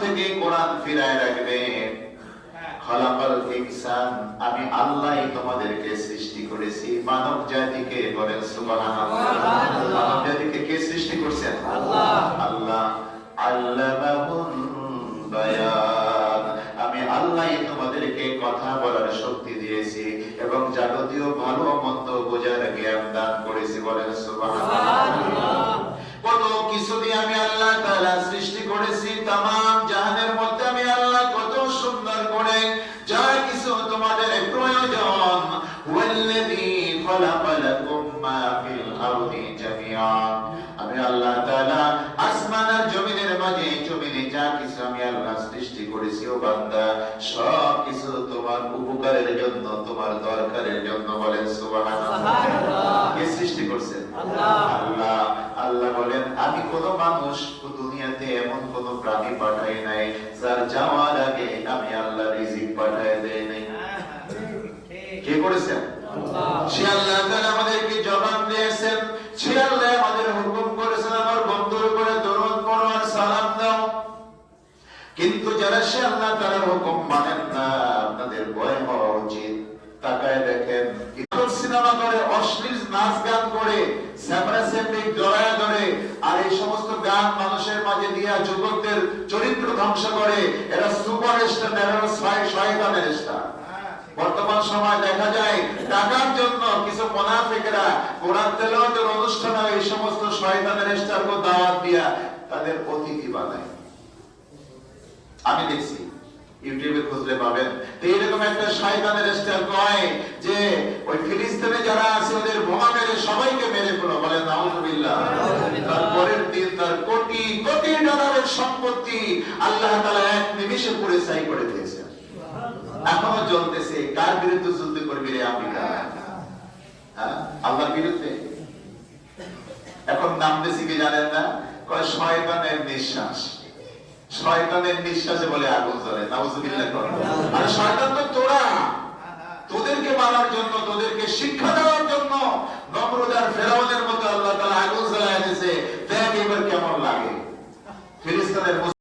থেকে কোরআন ফিরায় রাখবে। খলাকাল ইনসান, আমি আল্লাহই তোমাদেরকে সৃষ্টি করেছি, মানব জাতিকে। বলেন সুবহানাল্লাহ। মানব জাতিকে কে সৃষ্টি করেছেন? আল্লাহ। আল্লাহ। আল্লামাহুল বায়ান, আমি আল্লাহই তোমাদেরকে কথা বলার শক্তি দিয়েছি এবং যাবতীয় ভালো মন্দ বোঝার জ্ঞান দান করেছি। বলেন সুবহানাল্লাহ। কত কিছু দিয়ে আমি আল্লাহ তাআলা সৃষ্টি করেছি। তামাম জাহানের মধ্যে আমি আল্লাহ কত সুন্দর করে যা কিছু তোমাদের প্রয়োজন, ওয়াল্লাযী খালাকা লাকুম মা ফিল আরদি জামিআন, আমি আল্লাহ তাআলা আসমান আর জমিনের মাঝে, জমিনে যা কিছু আমি আল্লাহ সৃষ্টি করেছি ও বান্দা, সব কিছু তোমার উপকারের জন্য, তোমার দরকারের জন্য। বলেন সুবহানাল্লাহ। কে সৃষ্টি করেছেন? আল্লাহ। আল্লাহ। আল্লাহ বলেন, আমি কোন মানুষ দুনিয়াতে এমন কোন প্রাণী পাঠাই নাই যার যাওয়ার আগে আমি আল্লাহ রিজিক পাঠায় দেই নাই। কে করেছেন? আল্লাহ। সে আল্লাহ তাআলা আমাদেরকে জবাব দিয়েছেন, সে আল্লাহ আমাদের হুকুম করেছেন, আমার বন্ধুর উপরে দরুদ পড়ো আর সালাম দাও। কিন্তু যারা সে আল্লাহ তাআলার হুকুম মানেন না, আপনাদের ভয় হওয়া উচিত। তাকায় দেখেন, সিনেমা করে, অশ্লীল নাচ গান করে, স্যামরাসেন্ডিক জড়ায় ধরে, আর এই সমস্ত গান মানুষের মাঝে দিয়া যুবকদের চরিত্র ধ্বংস করে। এরা সুপারস্টার, এরা শয়তানের স্টার। বর্তমান সময় দেখা যায় টাকার জন্য কিছু মুনাফিকরা কোরআন তেলাওয়াতের অনুষ্ঠানে এই সমস্ত শয়তানের স্টারকে দাওয়াত দিয়া তাদের অতিথি বানায়। আমি দেখছি, ইউটিউবে খুঁজলে পাবেন। তো এরকম একটা শয়তানের স্টার কয় যে ওই ফিলিস্তিনে যারা আছে ওদের বোমা মেরে সবাইকে মেরে ফেলো। বলে নাউজুবিল্লাহ। তারপরের দিন তার কোটি কোটি ডলারের সম্পত্তি আল্লাহ তাআলা এক নিমিষে পুড়ে ছাই করে দিয়েছেন। এখনো জ্বলতেছে। কার বিরুদ্ধে যুদ্ধ করবে রে আমেরিকা? আল্লাহর বিরুদ্ধে। এখন নাম দিয়েছি কি জানেন না? কয় শয়তানের নিঃশ্বাস। শয়তানের নিঃশ্বাসে বলে আগুন জ্বলে। নাউজুবিল্লাহ। আর শয়তান তো তোরা, তোদেরকে মারার জন্য, তোদেরকে শিক্ষা দেওয়ার জন্য নমরুদ আর ফেরাউনের মতো আল্লাহ তাআলা আগুন জ্বালায় দিয়েছে। দেখ এবার কেমন লাগে ফিলিস্তিনের